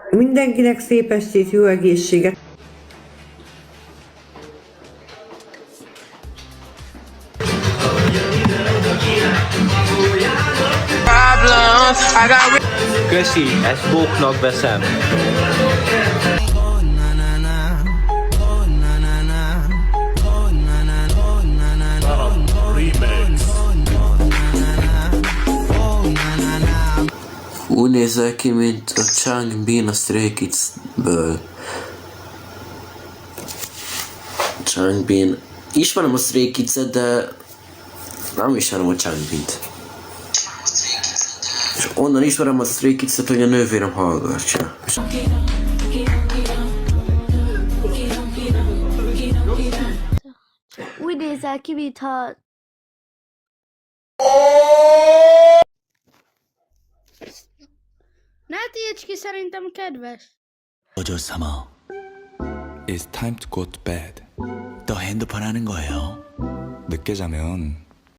Mindenkinek szép estét, jó egészséget! Köszi, ezt bóknak veszem. Úgy nézel ki, mint a Changbin a Stray Kids-ből. Changbin. Ismerem a Stray Kids-et, de nem ismerem a Changbint. És onnan ismerem a Stray Kids-et, hogy a nővérem hallgatja. Úgy nézel ki, mintha... Ne tilts ki, szerintem kedves. 어조사마, It's time to go to bed. 또 핸드폰 하는 거예요. 늦게 자면